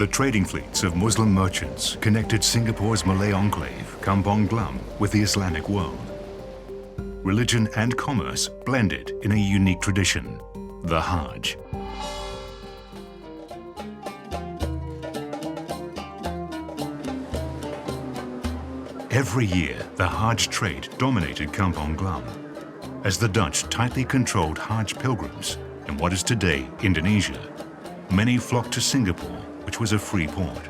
The trading fleets of Muslim merchants connected Singapore's Malay enclave, Kampong Glam, with the Islamic world. Religion and commerce blended in a unique tradition, the Hajj. Every year, the Hajj trade dominated Kampong Glam, as the Dutch tightly controlled Hajj pilgrims in what is today Indonesia. Many flocked to Singapore, which was a free port.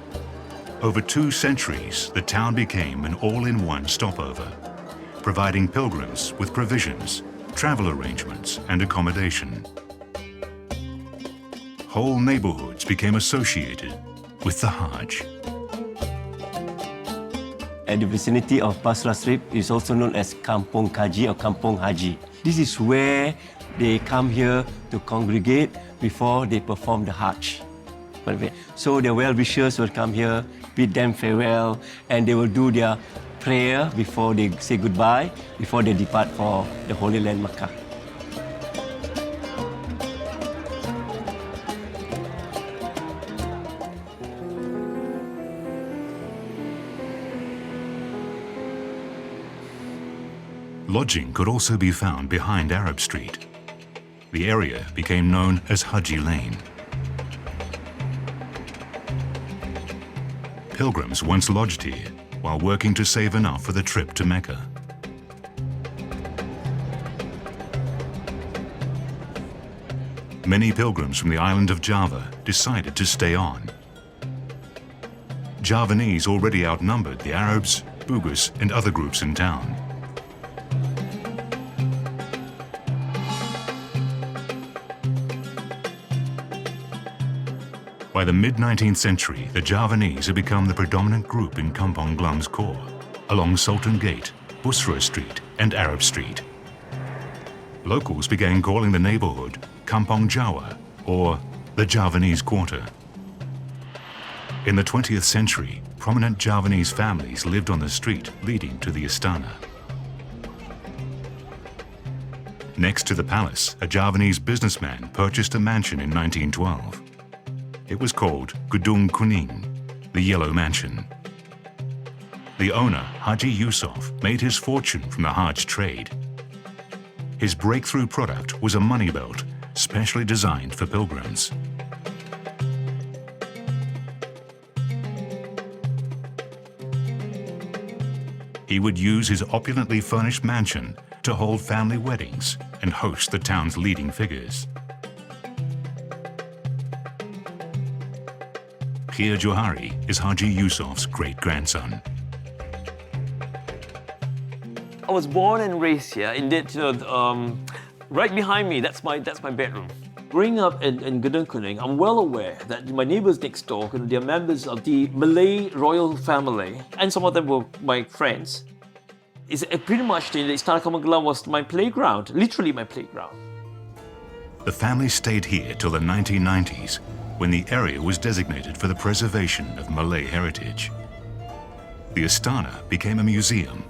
Over 2 centuries, the town became an all-in-one stopover, providing pilgrims with provisions, travel arrangements, and accommodation. Whole neighborhoods became associated with the Hajj. At the vicinity of Basra Strip is also known as Kampong Kaji or Kampong Haji. This is where they come here to congregate before they perform the Hajj. So the well-wishers will come here, bid them farewell, and they will do their prayer before they say goodbye, before they depart for the Holy Land, Makkah. Lodging could also be found behind Arab Street. The area became known as Haji Lane. Pilgrims once lodged here while working to save enough for the trip to Mecca. Many pilgrims from the island of Java decided to stay on. Javanese already outnumbered the Arabs, Bugis, and other groups in town. By the mid-19th century, the Javanese had become the predominant group in Kampong Glam's core, along Sultan Gate, Busra Street, and Arab Street. Locals began calling the neighborhood Kampong Jawa, or the Javanese Quarter. In the 20th century, prominent Javanese families lived on the street leading to the Istana. Next to the palace, a Javanese businessman purchased a mansion in 1912. It was called Gedung Kuning, the Yellow Mansion. The owner, Haji Yusof, made his fortune from the Hajj trade. His breakthrough product was a money belt, specially designed for pilgrims. He would use his opulently furnished mansion to hold family weddings and host the town's leading figures. Khir Johari is Haji Yusof's great-grandson. I was born and raised here. Indeed, right behind me, that's my bedroom. Growing up in Gedung Kuning, I'm well aware that my neighbors next door, they're members of the Malay royal family, and some of them were my friends. It's pretty much the Istana Kampong Glam was my playground, literally my playground. The family stayed here till the 1990s, when the area was designated for the preservation of Malay heritage. The Istana became a museum,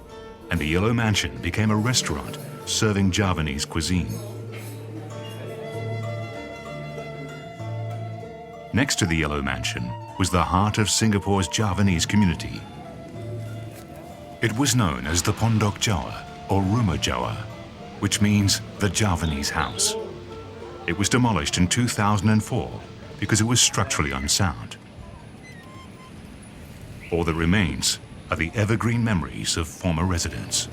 and the Yellow Mansion became a restaurant serving Javanese cuisine. Next to the Yellow Mansion was the heart of Singapore's Javanese community. It was known as the Pondok Jawa, or Rumah Jawa, which means the Javanese house. It was demolished in 2004 because it was structurally unsound. All that remains are the evergreen memories of former residents.